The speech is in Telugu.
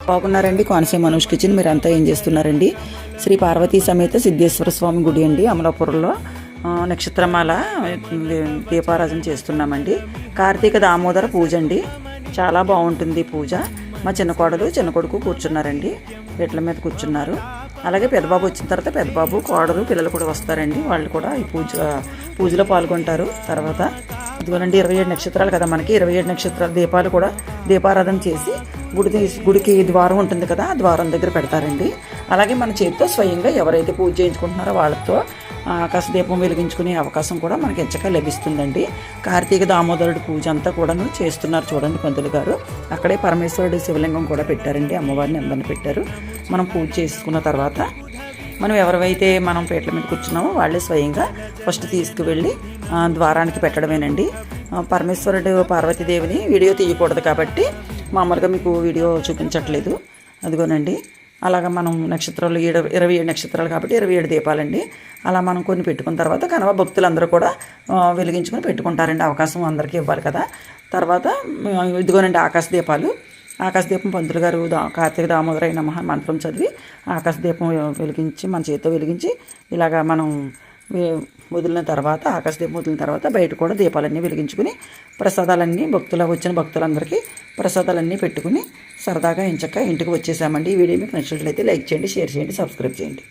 బాగున్నారండి. కోనసీమ మనోజ్ కిచెన్. మీరంతా ఏం చేస్తున్నారండి? శ్రీ పార్వతీ సమేత సిద్ధేశ్వర స్వామి గుడి అండి, అమలాపురంలో. నక్షత్రమాల దీపారాధన చేస్తున్నామండి. కార్తీక దామోదర పూజ అండి. చాలా బాగుంటుంది పూజ. మా చిన్న కోడలు చిన్న కొడుకు కూర్చున్నారండి, పీటల మీద కూర్చున్నారు. అలాగే పెద్దబాబు వచ్చిన తర్వాత పెద్దబాబు, కోడలు, పిల్లలు కూడా వస్తారండి. వాళ్ళు కూడా ఈ పూజలో పాల్గొంటారు. తర్వాత ఇదిగోనండి 27 నక్షత్రాలు కదా మనకి. 27 నక్షత్రాల దీపాలు కూడా దీపారాధన చేసి గుడికి ద్వారం ఉంటుంది కదా, ఆ ద్వారం దగ్గర పెడతారండి. అలాగే మన చేతితో స్వయంగా ఎవరైతే పూజ చేయించుకుంటున్నారో వాళ్ళతో ఆకాశ దీపం వెలిగించుకునే అవకాశం కూడా మనకి ఎంచగా లభిస్తుందండి. కార్తీక దామోదరుడి పూజ అంతా కూడాను చేస్తున్నారు చూడండి పంతులు గారు. అక్కడే పరమేశ్వరుడి శివలింగం కూడా పెట్టారండి, అమ్మవారిని అందరిని పెట్టారు. మనం పూజ చేసుకున్న తర్వాత మనం ఎవరైతే మనం పీటల మీద కూర్చున్నామో వాళ్ళే స్వయంగా ఫస్ట్ తీసుకువెళ్ళి ద్వారానికి పెట్టడమేనండి. పరమేశ్వరుడు పార్వతీదేవిని వీడియో తీయకూడదు కాబట్టి మామూలుగా మీకు వీడియో చూపించట్లేదు. అదిగోనండి, అలాగా మనం నక్షత్రాలు 27 నక్షత్రాలు కాబట్టి 27 దీపాలండి. అలా మనం కొన్ని పెట్టుకున్న తర్వాత కనవ భక్తులందరూ కూడా వెలిగించుకొని పెట్టుకుంటారండి. అవకాశం అందరికీ ఇవ్వాలి కదా. తర్వాత ఇదిగోనండి ఆకాశదీపం పంతులు గారు కార్తీక దామోదరాయ నమః మంత్రం చదివి ఆకాశదీపం వెలిగించి మన చేతితో వెలిగించి ఇలాగా మనం వదిలిన తర్వాత ఆకాశదీపం వదిలిన తర్వాత బయట కూడా దీపాలన్నీ వెలిగించుకుని ప్రసాదాలన్నీ వచ్చిన భక్తులందరికీ ప్రసాదాలన్నీ పెట్టుకుని సరదాగా ఇంటికి వచ్చేసామండి. ఈ వీడియో మీకు నచ్చినట్లయితే లైక్ చేయండి, షేర్ చేయండి, సబ్స్క్రైబ్ చేయండి.